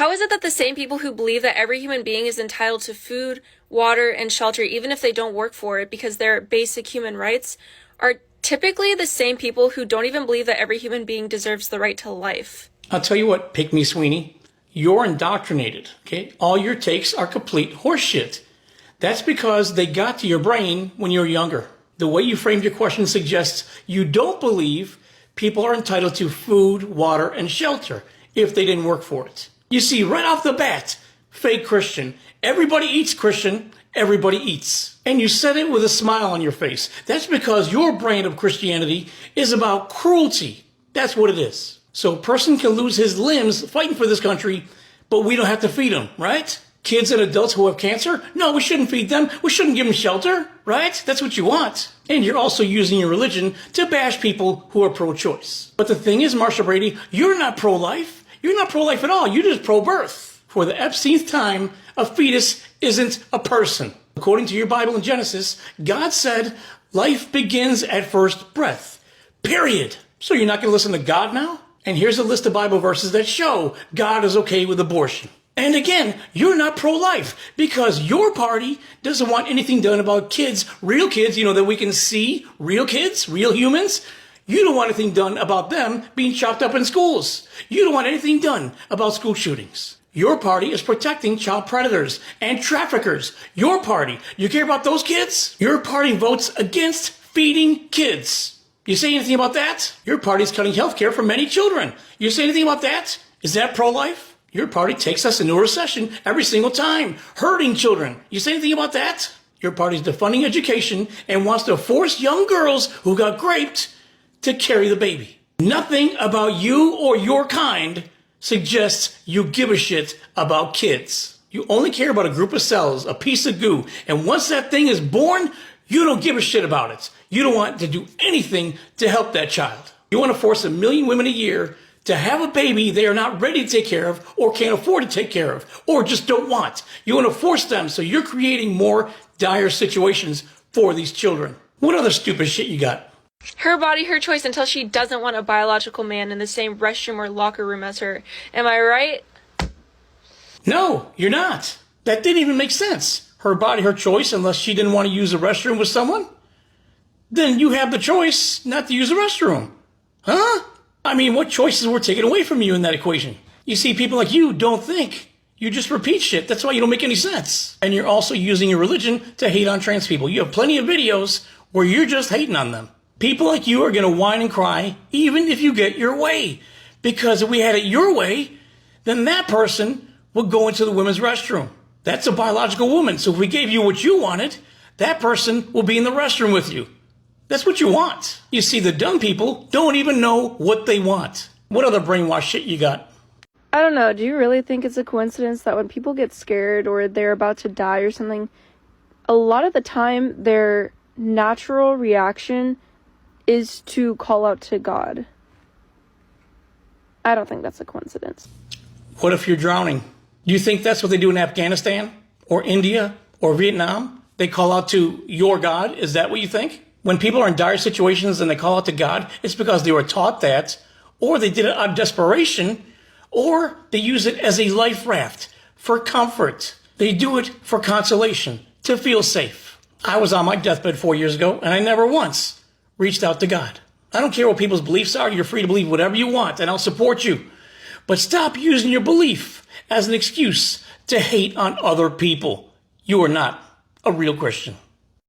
How is it that the same people who believe that every human being is entitled to food, water, and shelter, even if they don't work for it because they're basic human rights, are typically the same people who don't even believe that every human being deserves the right to life? I'll tell you what, Pick Me Sweeney, you're indoctrinated, okay? All your takes are complete horseshit. That's because they got to your brain when you were younger. The way you framed your question suggests you don't believe people are entitled to food, water, and shelter if they didn't work for it. You see, right off the bat, fake Christian. Everybody eats, Christian. Everybody eats. And you said it with a smile on your face. That's because your brand of Christianity is about cruelty. That's what it is. So a person can lose his limbs fighting for this country, but we don't have to feed them, right? Kids and adults who have cancer? No, we shouldn't feed them. We shouldn't give them shelter, right? That's what you want. And you're also using your religion to bash people who are pro-choice. But the thing is, Marsha Brady, you're not pro-life. You're not pro-life at all. You're just pro-birth. For the Epsteinth time, a fetus isn't a person. According to your Bible in Genesis, God said life begins at first breath. Period. So you're not going to listen to God now? And here's a list of Bible verses that show God is okay with abortion. And again, you're not pro-life because your party doesn't want anything done about kids, real kids, that we can see, real kids, real humans. You don't want anything done about them being chopped up in schools. You don't want anything done about school shootings. Your party is protecting child predators and traffickers. Your party, you care about those kids? Your party votes against feeding kids. You say anything about that? Your party is cutting health care for many children. You say anything about that? Is that pro-life? Your party takes us into a recession every single time, hurting children. You say anything about that? Your party is defunding education and wants to force young girls who got raped to carry the baby. Nothing about you or your kind suggests you give a shit about kids. You only care about a group of cells, a piece of goo, and once that thing is born, you don't give a shit about it. You don't want to do anything to help that child. You want to force 1 million women a year to have a baby they are not ready to take care of or can't afford to take care of or just don't want. You want to force them, so you're creating more dire situations for these children. What other stupid shit you got? Her body, her choice until she doesn't want a biological man in the same restroom or locker room as her. Am I right? No, you're not. That didn't even make sense. Her body, her choice, unless she didn't want to use a restroom with someone? Then you have the choice not to use the restroom. Huh? I mean, what choices were taken away from you in that equation? You see, people like you don't think. You just repeat shit. That's why you don't make any sense. And you're also using your religion to hate on trans people. You have plenty of videos where you're just hating on them. People like you are going to whine and cry even if you get your way. Because if we had it your way, then that person would go into the women's restroom. That's a biological woman. So if we gave you what you wanted, that person will be in the restroom with you. That's what you want. You see, the dumb people don't even know what they want. What other brainwash shit you got? I don't know. Do you really think it's a coincidence that when people get scared or they're about to die or something, a lot of the time their natural reaction is to call out to God? I don't think that's a coincidence. What if you're drowning? Do you think that's what they do in Afghanistan or India or Vietnam? They call out to your God? Is that what you think? When people are in dire situations and they call out to God, it's because they were taught that, or they did it out of desperation, or they use it as a life raft for comfort. They do it for consolation, to feel safe. I was on my deathbed 4 years ago, and I never once reached out to God. I don't care what people's beliefs are. You're free to believe whatever you want, and I'll support you. But stop using your belief as an excuse to hate on other people. You are not a real Christian.